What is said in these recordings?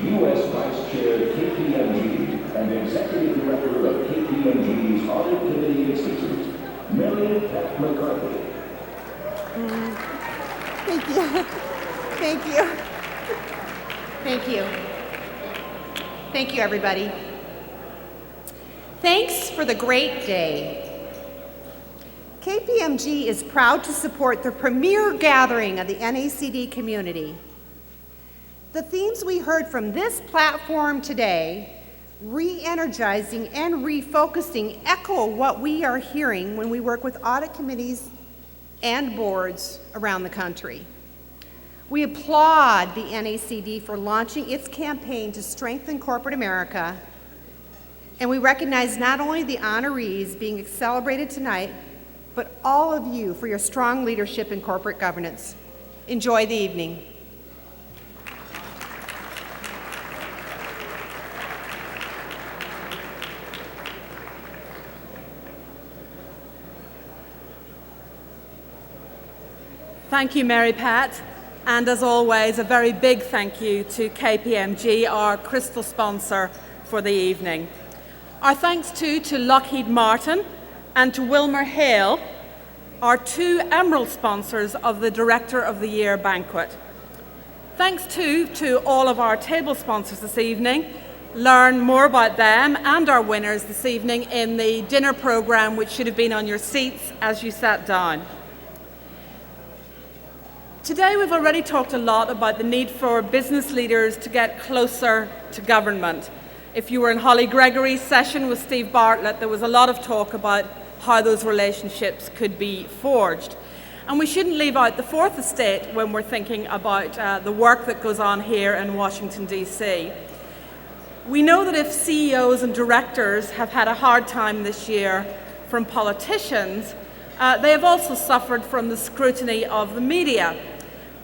U.S. Vice Chair KPMG and Executive Director of KPMG's Audit Committee Institute, Mary Pat McCarthy. Thank you. Thank you. Thank you. Thank you, everybody. Thanks for the great day. KPMG is proud to support the premier gathering of the NACD community. The themes we heard from this platform today, re-energizing and refocusing, echo what we are hearing when we work with audit committees and boards around the country. We applaud the NACD for launching its campaign to strengthen corporate America, and we recognize not only the honorees being celebrated tonight, but all of you for your strong leadership in corporate governance. Enjoy the evening. Thank you, Mary Pat. And as always, a very big thank you to KPMG, our crystal sponsor for the evening. Our thanks too to Lockheed Martin and to Wilmer Hale, our two emerald sponsors of the Director of the Year banquet. Thanks too to all of our table sponsors this evening. Learn more about them and our winners this evening in the dinner program, which should have been on your seats as you sat down. Today we've already talked a lot about the need for business leaders to get closer to government. If you were in Holly Gregory's session with Steve Bartlett, there was a lot of talk about how those relationships could be forged. And we shouldn't leave out the fourth estate when we're thinking about the work that goes on here in Washington, D.C. We know that if CEOs and directors have had a hard time this year from politicians, they have also suffered from the scrutiny of the media,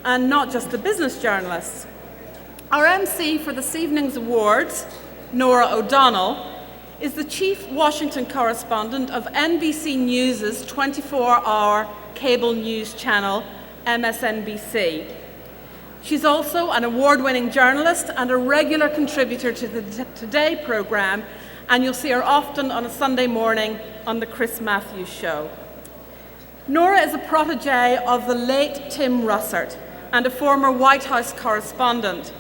and not just the business journalists. Our MC for this evening's awards, Norah O'Donnell, is the chief Washington correspondent of NBC News' 24-hour cable news channel, MSNBC. She's also an award-winning journalist and a regular contributor to the Today program, and you'll see her often on a Sunday morning on the Chris Matthews Show. Norah is a protege of the late Tim Russert and a former White House correspondent,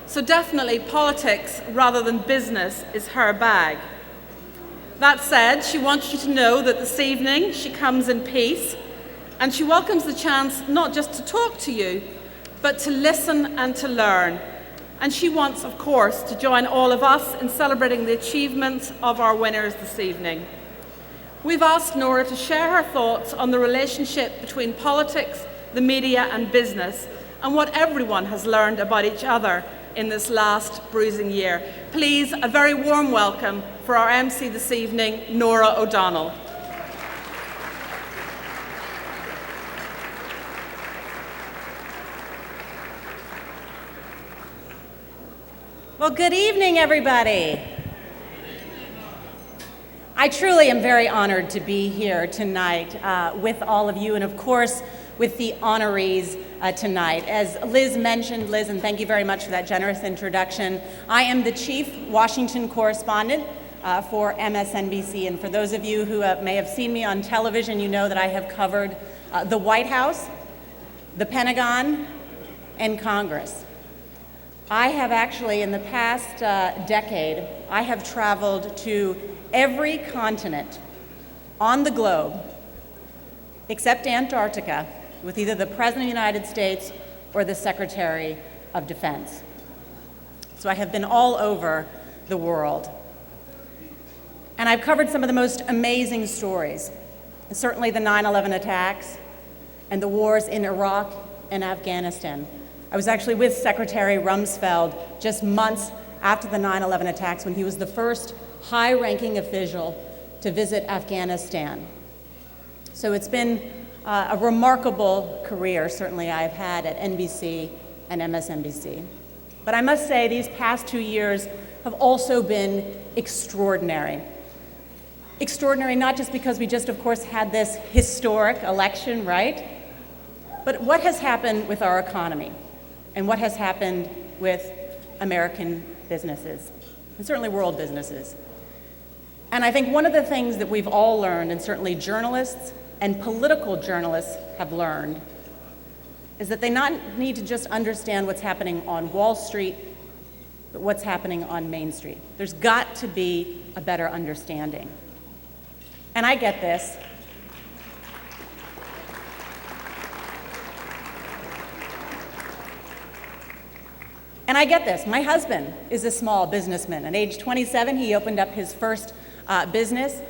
so definitely politics rather than business is her bag. That said, she wants you to know that this evening she comes in peace, and she welcomes the chance not just to talk to you, but to listen and to learn. And she wants, of course, to join all of us in celebrating the achievements of our winners this evening. We've asked Norah to share her thoughts on the relationship between politics, the media and business, and what everyone has learned about each other in this last bruising year. Please, a very warm welcome for our MC this evening, Norah O'Donnell. Well, good evening, everybody. I truly am very honored to be here tonight with all of you, and of course, with the honorees tonight. As Liz mentioned, Liz, and thank you very much for that generous introduction, I am the chief Washington correspondent for MSNBC, and for those of you who may have seen me on television, you know that I have covered the White House, the Pentagon, and Congress. I have actually, in the past decade, I have traveled to every continent on the globe except Antarctica with either the President of the United States or the Secretary of Defense. So I have been all over the world. And I've covered some of the most amazing stories, certainly the 9/11 attacks and the wars in Iraq and Afghanistan. I was actually with Secretary Rumsfeld just months after the 9/11 attacks when he was the first high-ranking official to visit Afghanistan. So it's been a remarkable career, certainly I've had at NBC and MSNBC. But I must say these past 2 years have also been extraordinary. Extraordinary not just because we just, of course, had this historic election, right? But what has happened with our economy and what has happened with American businesses, and certainly world businesses. And I think one of the things that we've all learned, and certainly journalists and political journalists have learned, is that they not need to just understand what's happening on Wall Street, but what's happening on Main Street. There's got to be a better understanding. And I get this. And I get this. My husband is a small businessman. At age 27, he opened up his first business.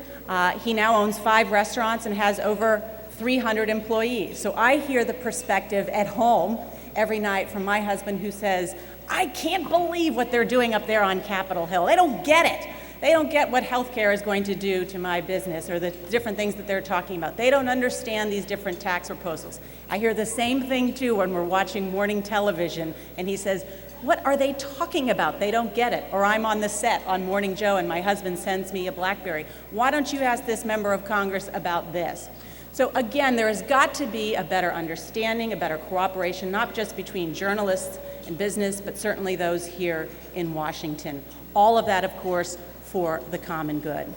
He now owns 5 restaurants and has over 300 employees. So I hear the perspective at home every night from my husband who says, I can't believe what they're doing up there on Capitol Hill. They don't get it. They don't get what healthcare is going to do to my business or the different things that they're talking about. They don't understand these different tax proposals. I hear the same thing too when we're watching morning television and he says, what are they talking about? They don't get it. Or I'm on the set on Morning Joe and my husband sends me a BlackBerry. Why don't you ask this member of Congress about this? So again, there has got to be a better understanding, a better cooperation, not just between journalists and business, but certainly those here in Washington. All of that, of course, for the common good.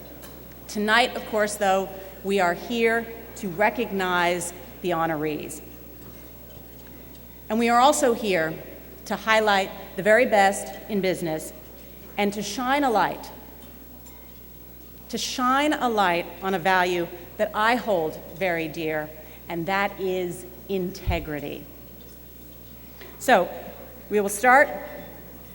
Tonight, of course, though, we are here to recognize the honorees. And we are also here to highlight the very best in business and to shine a light on a value that I hold very dear, and that is integrity. So, we will start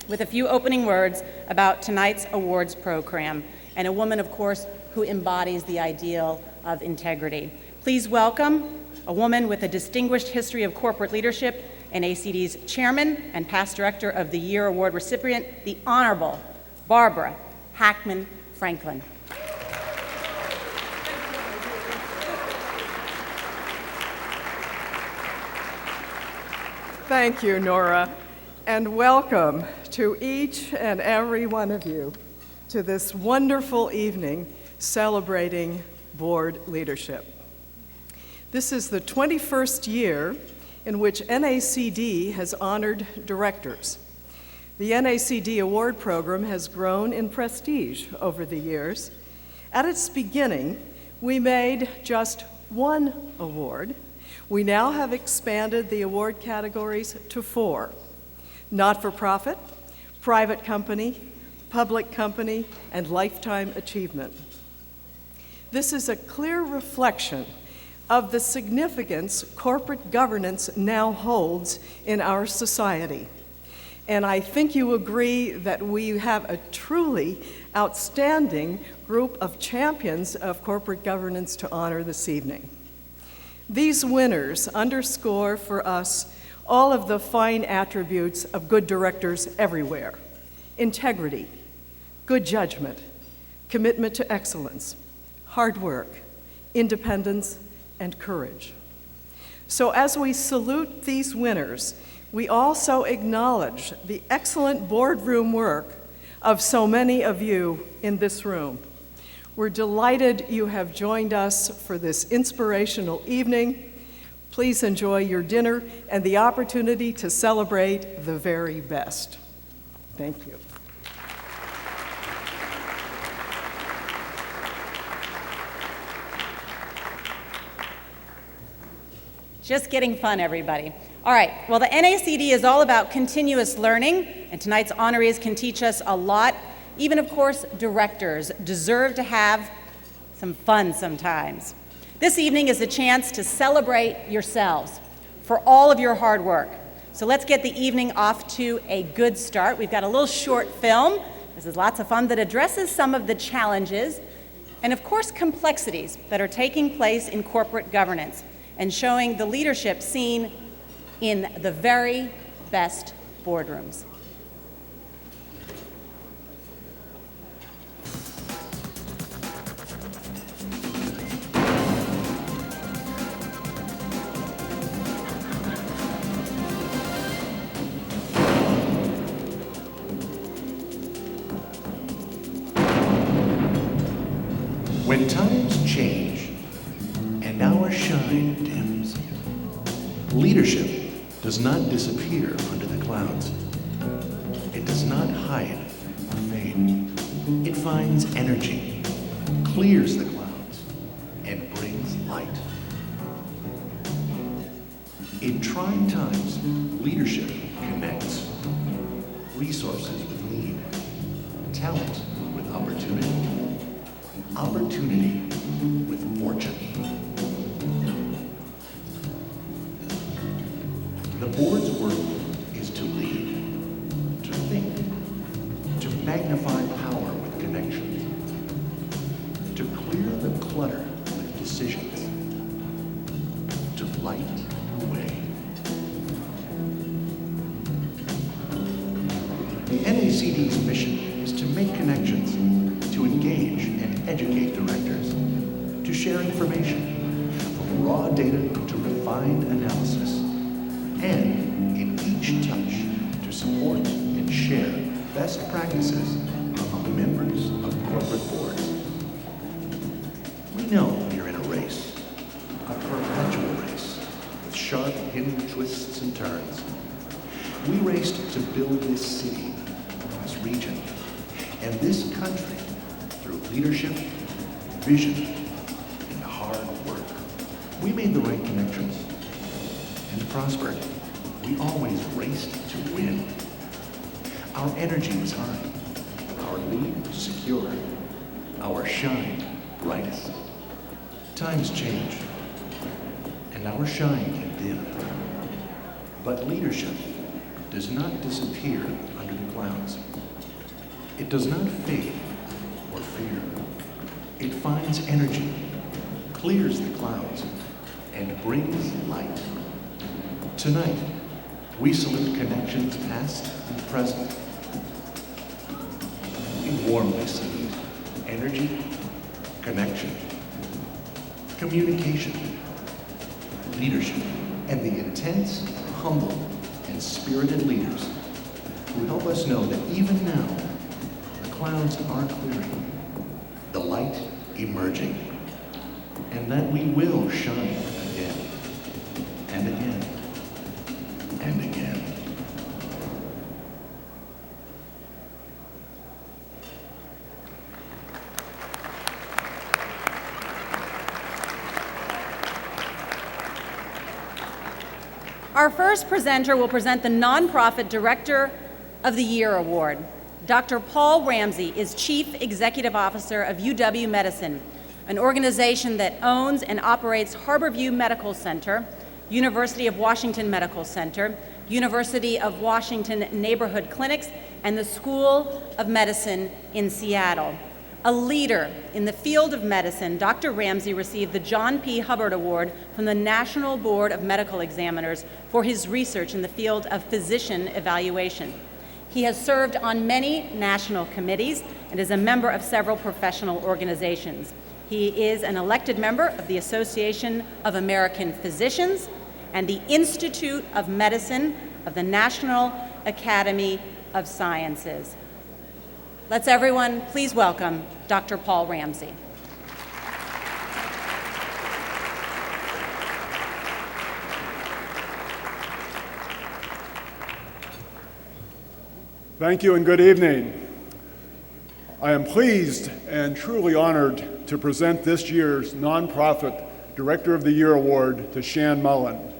with a few opening words about tonight's awards program, and a woman, of course, who embodies the ideal of integrity. Please welcome a woman with a distinguished history of corporate leadership, NACD's chairman and past director of the Year Award recipient, the Honorable Barbara Hackman Franklin. Thank you, Nora, and welcome to each and every one of you to this wonderful evening celebrating board leadership. This is the 21st year in which NACD has honored directors. The NACD award program has grown in prestige over the years. At its beginning, we made just one award. We now have expanded the award categories to 4: not-for-profit, private company, public company, and lifetime achievement. This is a clear reflection of the significance corporate governance now holds in our society. And I think you agree that we have a truly outstanding group of champions of corporate governance to honor this evening. These winners underscore for us all of the fine attributes of good directors everywhere: integrity, good judgment, commitment to excellence, hard work, independence, and courage. So as we salute these winners, we also acknowledge the excellent boardroom work of so many of you in this room. We're delighted you have joined us for this inspirational evening. Please enjoy your dinner and the opportunity to celebrate the very best. Thank you. Just getting fun, everybody. All right, well, the NACD is all about continuous learning, and tonight's honorees can teach us a lot. Even, of course, directors deserve to have some fun sometimes. This evening is a chance to celebrate yourselves for all of your hard work. So let's get the evening off to a good start. We've got a little short film. This is lots of fun that addresses some of the challenges and, of course, complexities that are taking place in corporate governance and showing the leadership seen in the very best boardrooms. When times change and our shine dims, leadership does not disappear under the clouds. It does not hide or fade. It finds energy, clears the clouds, and brings light. In trying times, leadership connects. Resources with need, talent with opportunity, opportunity with fortune. The board's work is to lead, to think, to magnify power with connections, to clear the clutter with decisions, to light the way. The NACD's mission is to make connections, to engage and educate directors, to share information, from raw data to refined analysis, and in each touch to support and share best practices among members of corporate boards. We know you're in a race, a perpetual race, with sharp hidden twists and turns. We raced to build this city, this region, and this country through leadership, vision, and hard work. We made the right connections and prospered. We always raced to win. Our energy was high, our lead secure, our shine brightest. Times change, and our shine can dim. But leadership does not disappear under the clouds. It does not fade or fear. It finds energy, clears the clouds, and brings light. Tonight, we salute connections past and present. We warmly salute energy, connection, communication, leadership, and the intense, humble, and spirited leaders who help us know that even now, the clouds are clearing, the light emerging, and that we will shine again, and again, and again. Our first presenter will present the Nonprofit Director of the Year Award. Dr. Paul Ramsey is Chief Executive Officer of UW Medicine, an organization that owns and operates Harborview Medical Center, University of Washington Medical Center, University of Washington Neighborhood Clinics, and the School of Medicine in Seattle. A leader in the field of medicine, Dr. Ramsey received the John P. Hubbard Award from the National Board of Medical Examiners for his research in the field of physician evaluation. He has served on many national committees and is a member of several professional organizations. He is an elected member of the Association of American Physicians and the Institute of Medicine of the National Academy of Sciences. Let's everyone please welcome Dr. Paul Ramsey. Thank you and good evening. I am pleased and truly honored to present this year's Nonprofit Director of the Year Award to Shan Mullen.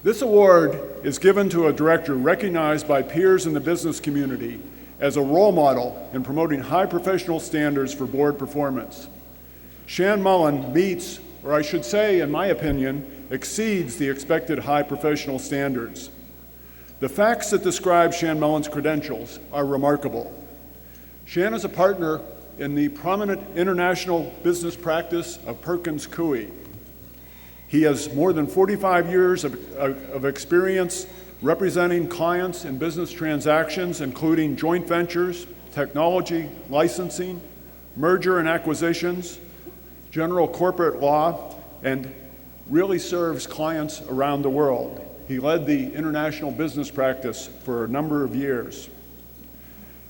This award is given to a director recognized by peers in the business community as a role model in promoting high professional standards for board performance. Shan Mullen meets, or I should say, in my opinion, exceeds the expected high professional standards. The facts that describe Shan Mullen's credentials are remarkable. Shan is a partner in the prominent international business practice of Perkins Coie. He has more than 45 years of experience representing clients in business transactions, including joint ventures, technology, licensing, merger and acquisitions, general corporate law, and really serves clients around the world. He led the international business practice for a number of years.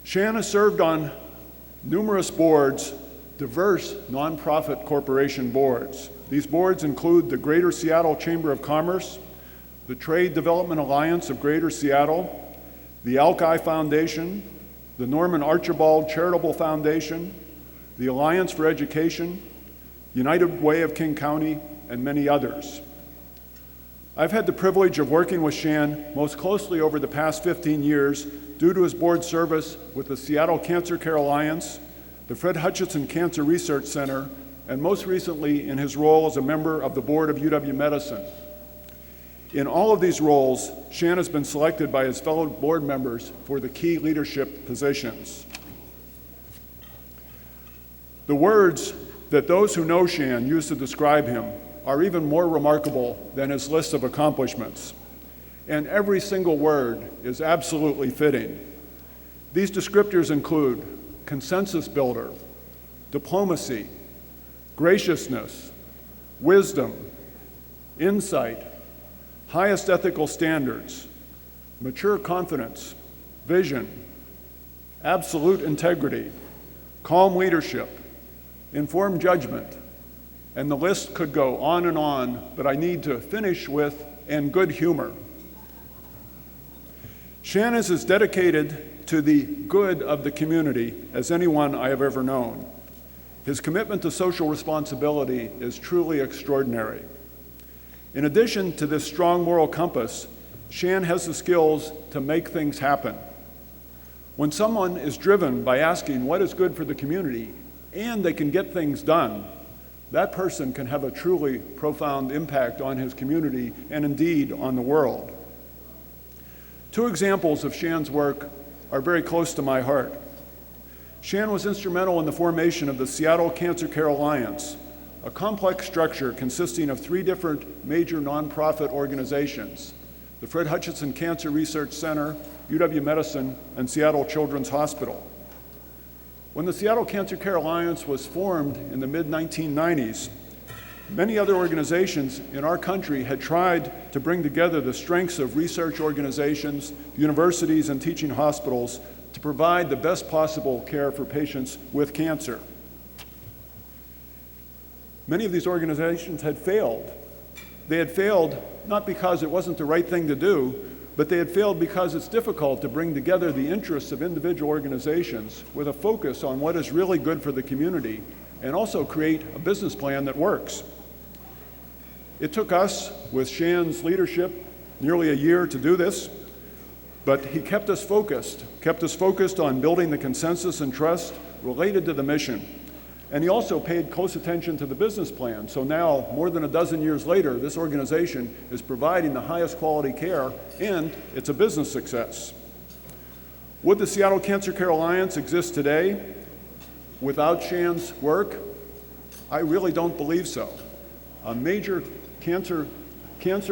Shan has served on numerous boards, diverse nonprofit corporation boards. These boards include the Greater Seattle Chamber of Commerce, the Trade Development Alliance of Greater Seattle, the Alki Foundation, the Norman Archibald Charitable Foundation, the Alliance for Education, United Way of King County, and many others. I've had the privilege of working with Shan most closely over the past 15 years due to his board service with the Seattle Cancer Care Alliance, the Fred Hutchinson Cancer Research Center, and most recently in his role as a member of the board of UW Medicine. In all of these roles, Shan has been selected by his fellow board members for the key leadership positions. The words that those who know Shan use to describe him are even more remarkable than his list of accomplishments. And every single word is absolutely fitting. These descriptors include consensus builder, diplomacy, graciousness, wisdom, insight, highest ethical standards, mature confidence, vision, absolute integrity, calm leadership, informed judgment, and the list could go on, but I need to finish with, and good humor. Shan is as dedicated to the good of the community as anyone I have ever known. His commitment to social responsibility is truly extraordinary. In addition to this strong moral compass, Shan has the skills to make things happen. When someone is driven by asking what is good for the community and they can get things done, that person can have a truly profound impact on his community and indeed on the world. Two examples of Shan's work are very close to my heart. Shan was instrumental in the formation of the Seattle Cancer Care Alliance, a complex structure consisting of 3 different major nonprofit organizations: the Fred Hutchinson Cancer Research Center, UW Medicine, and Seattle Children's Hospital. When the Seattle Cancer Care Alliance was formed in the mid-1990s, many other organizations in our country had tried to bring together the strengths of research organizations, universities, and teaching hospitals to provide the best possible care for patients with cancer. Many of these organizations had failed. They had failed not because it wasn't the right thing to do, but they had failed because it's difficult to bring together the interests of individual organizations with a focus on what is really good for the community and also create a business plan that works. It took us, with Shan's leadership, nearly a year to do this, but he kept us focused on building the consensus and trust related to the mission. And he also paid close attention to the business plan. So now, more than a dozen years later, this organization is providing the highest quality care, and it's a business success. Would the Seattle Cancer Care Alliance exist today without Shan's work? I really don't believe so. A major cancer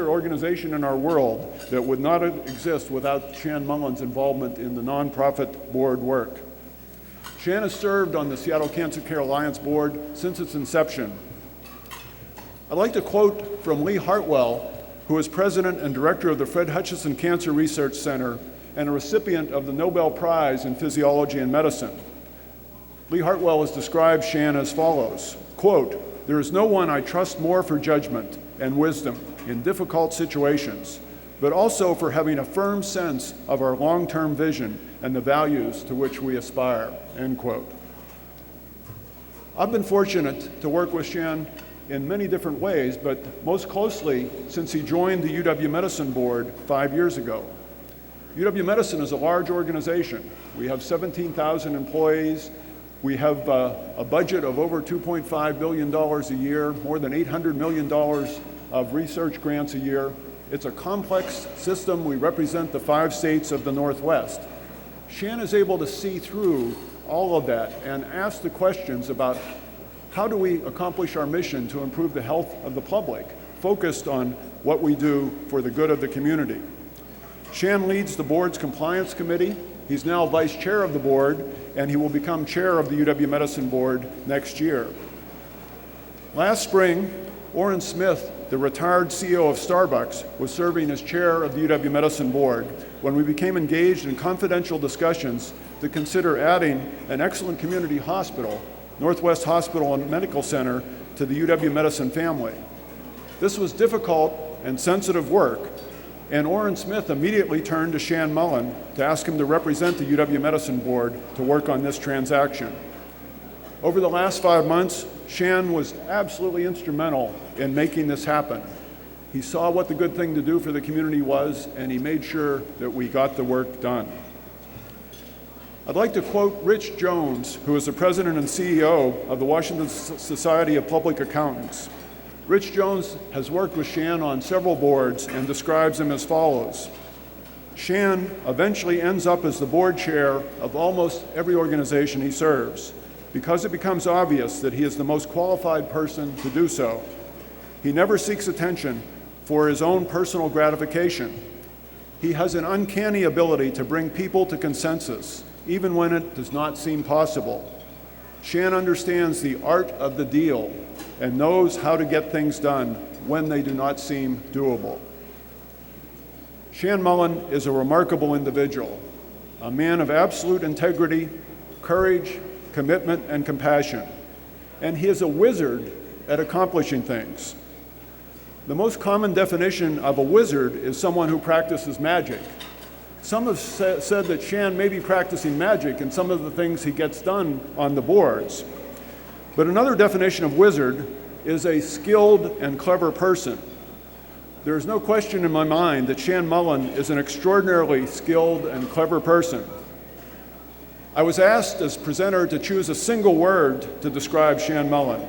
organization in our world that would not exist without Shan Mullen's involvement in the nonprofit board work. Shan has served on the Seattle Cancer Care Alliance board since its inception. I'd like to quote from Lee Hartwell, who is president and director of the Fred Hutchinson Cancer Research Center and a recipient of the Nobel Prize in Physiology and Medicine. Lee Hartwell has described Shan as follows, quote, "There is no one I trust more for judgment and wisdom in difficult situations, but also for having a firm sense of our long-term vision and the values to which we aspire," end quote. I've been fortunate to work with Shan in many different ways, but most closely since he joined the UW Medicine board 5 years ago. UW Medicine is a large organization. We have 17,000 employees. We have a budget of over $2.5 billion a year, more than $800 million of research grants a year. It's a complex system. We represent the 5 states of the Northwest. Shan is able to see through all of that and ask the questions about how do we accomplish our mission to improve the health of the public, focused on what we do for the good of the community. Shan leads the board's compliance committee. He's now vice chair of the board, and he will become chair of the UW Medicine board next year. Last spring, Orrin Smith, the retired CEO of Starbucks, was serving as chair of the UW Medicine board when we became engaged in confidential discussions to consider adding an excellent community hospital, Northwest Hospital and Medical Center, to the UW Medicine family. This was difficult and sensitive work, And Orrin Smith immediately turned to Shan Mullen to ask him to represent the UW-Medicine Board to work on this transaction. Over the last 5 months, Shan was absolutely instrumental in making this happen. He saw what the good thing to do for the community was, and he made sure that we got the work done. I'd like to quote Rich Jones, who is the president and CEO of the Washington Society of Public Accountants. Rich Jones has worked with Shan on several boards and describes him as follows. Shan eventually ends up as the board chair of almost every organization he serves, because it becomes obvious that he is the most qualified person to do so. He never seeks attention for his own personal gratification. He has an uncanny ability to bring people to consensus, even when it does not seem possible. Shan understands the art of the deal and knows how to get things done when they do not seem doable. Shan Mullen is a remarkable individual, a man of absolute integrity, courage, commitment, and compassion. And he is a wizard at accomplishing things. The most common definition of a wizard is someone who practices magic. Some have said that Shan may be practicing magic in some of the things he gets done on the boards. But another definition of wizard is a skilled and clever person. There is no question in my mind that Shan Mullen is an extraordinarily skilled and clever person. I was asked as presenter to choose a single word to describe Shan Mullen.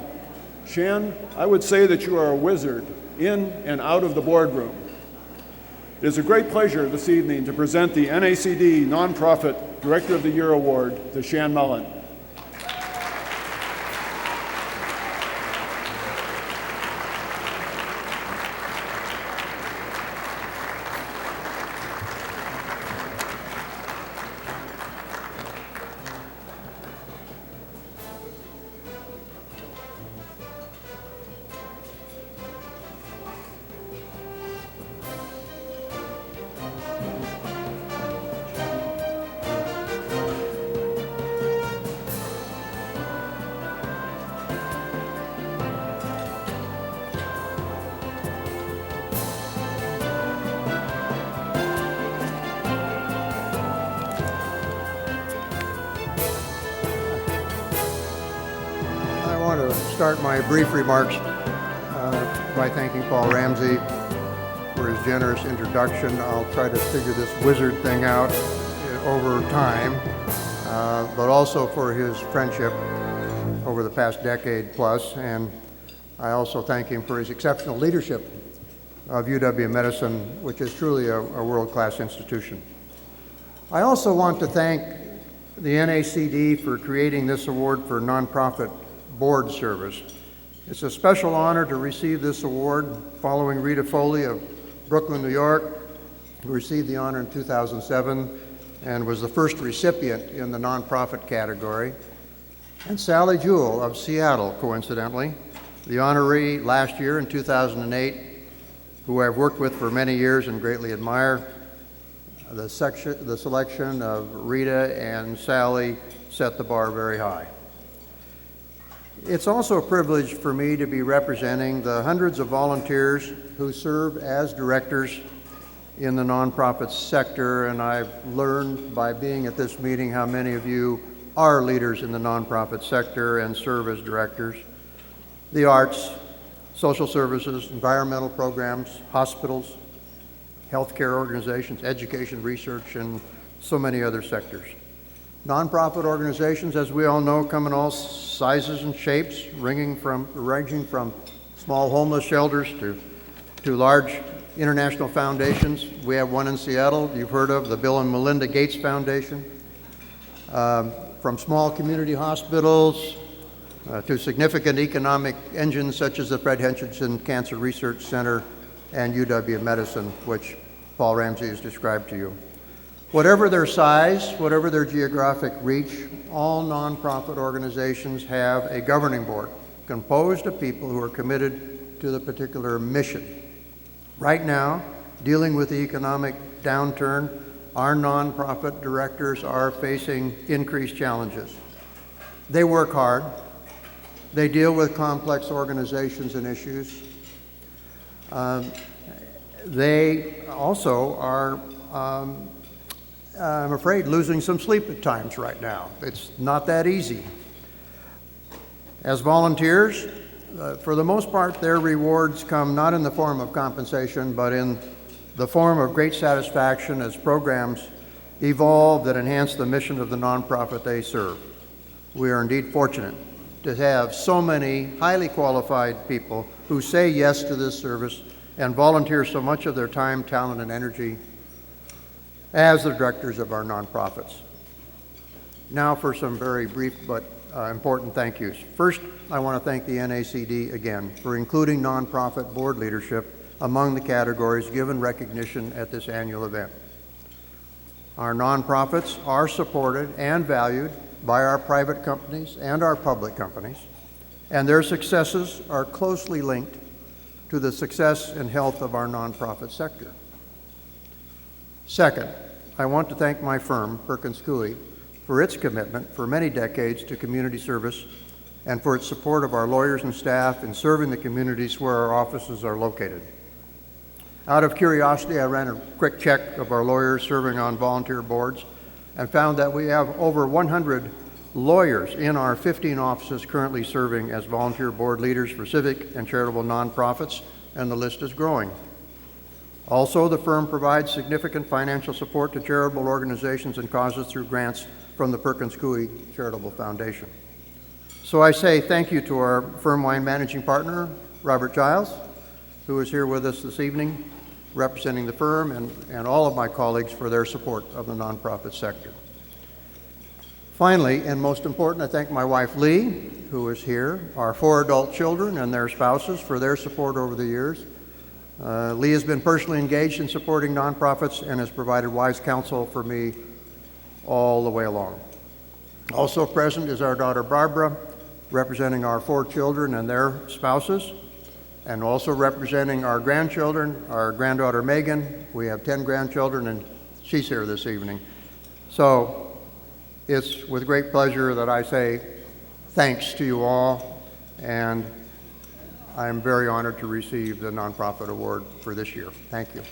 Shan, I would say that you are a wizard in and out of the boardroom. It is a great pleasure this evening to present the NACD Nonprofit Director of the Year Award to Shan Mullen. I want to start my brief remarks by thanking Paul Ramsey for his generous introduction. I'll try to figure this wizard thing out over time, but also for his friendship over the past decade plus, and I also thank him for his exceptional leadership of UW-Medicine, which is truly a world-class institution. I also want to thank the NACD for creating this award for nonprofit board service. It's a special honor to receive this award following Rita Foley of Brooklyn, New York, who received the honor in 2007 and was the first recipient in the nonprofit category, and Sally Jewell of Seattle, coincidentally, the honoree last year in 2008, who I've worked with for many years and greatly admire. The selection of Rita and Sally set the bar very high. It's also a privilege for me to be representing the hundreds of volunteers who serve as directors in the nonprofit sector, and I've learned by being at this meeting how many of you are leaders in the nonprofit sector and serve as directors. The arts, social services, environmental programs, hospitals, healthcare organizations, education, research, and so many other sectors. Nonprofit organizations, as we all know, come in all sizes and shapes, ranging from small homeless shelters to large international foundations. We have one in Seattle you've heard of, the Bill and Melinda Gates Foundation. From small community hospitals to significant economic engines such as the Fred Hutchinson Cancer Research Center and UW-Medicine, which Paul Ramsey has described to you. Whatever their size, whatever their geographic reach, all nonprofit organizations have a governing board composed of people who are committed to the particular mission. Right now, dealing with the economic downturn, our nonprofit directors are facing increased challenges. They work hard. They deal with complex organizations and issues. they also are, I'm afraid, losing some sleep at times right now. It's not that easy. As volunteers, for the most part, their rewards come not in the form of compensation, but in the form of great satisfaction as programs evolve that enhance the mission of the nonprofit they serve. We are indeed fortunate to have so many highly qualified people who say yes to this service and volunteer so much of their time, talent, and energy as the directors of our nonprofits. Now for some very brief but important thank yous. First, I want to thank the NACD again for including nonprofit board leadership among the categories given recognition at this annual event. Our nonprofits are supported and valued by our private companies and our public companies, and their successes are closely linked to the success and health of our nonprofit sector. Second, I want to thank my firm, Perkins Coie, for its commitment for many decades to community service and for its support of our lawyers and staff in serving the communities where our offices are located. Out of curiosity, I ran a quick check of our lawyers serving on volunteer boards and found that we have over 100 lawyers in our 15 offices currently serving as volunteer board leaders for civic and charitable nonprofits, and the list is growing. Also, the firm provides significant financial support to charitable organizations and causes through grants from the Perkins Coie Charitable Foundation. So I say thank you to our firm-wide managing partner, Robert Giles, who is here with us this evening, representing the firm, and all of my colleagues for their support of the nonprofit sector. Finally, and most important, I thank my wife, Lee, who is here, our 4 adult children and their spouses for their support over the years. Lee has been personally engaged in supporting nonprofits and has provided wise counsel for me all the way along. Also present is our daughter, Barbara, representing our 4 children and their spouses, and also representing our grandchildren, our granddaughter, Megan. We have 10 grandchildren, and she's here this evening. So it's with great pleasure that I say thanks to you all, and I'm very honored to receive the Nonprofit Award for this year. Thank you.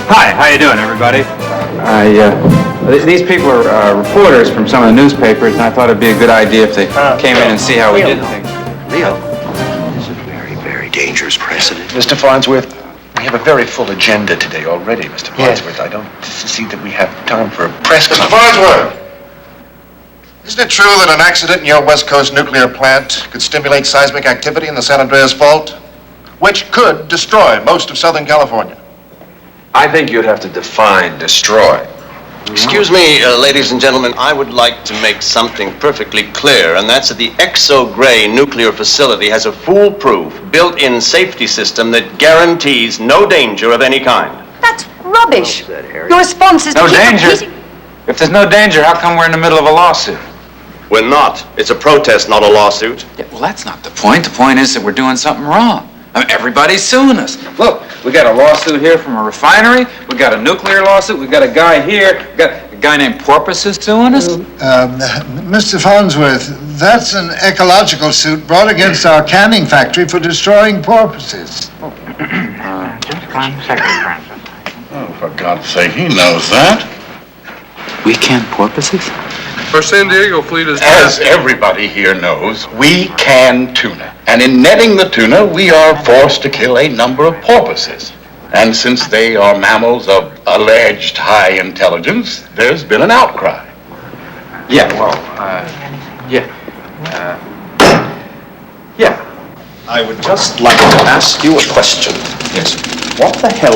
Hi, how you doing, everybody? These people are reporters from some of the newspapers, and I thought it'd be a good idea if they came in and see how we did things. Leo, this is a very, very dangerous precedent. Mr. Farnsworth, we have a very full agenda today already, Mr. Farnsworth. I don't see that we have time for a press conference. Mr. Farnsworth! Isn't it true that an accident in your West Coast nuclear plant could stimulate seismic activity in the San Andreas Fault, which could destroy most of Southern California? I think you'd have to define destroy. Excuse me, ladies and gentlemen, I would like to make something perfectly clear, and that's that the Exo Gray nuclear facility has a foolproof, built-in safety system that guarantees no danger of any kind. That's rubbish. Your response is to No keep danger? repeating- If there's no danger, how come we're in the middle of a lawsuit? We're not. It's a protest, not a lawsuit. Yeah, well, that's not the point. The point is that we're doing something wrong. I mean, everybody's suing us. Look, we got a lawsuit here from a refinery, we got a nuclear lawsuit, we got a guy here, we got a guy named Porpoise is suing us. Mr. Farnsworth, that's an ecological suit brought against our canning factory for destroying porpoises. Just 1 second, Francis. Oh, for God's sake, he knows that. We can porpoises? Our San Diego fleet is... As everybody here knows, we can tuna. And in netting the tuna, we are forced to kill a number of porpoises. And since they are mammals of alleged high intelligence, there's been an outcry. Yeah, well, yeah. I would just like to ask you a question. Yes. What the hell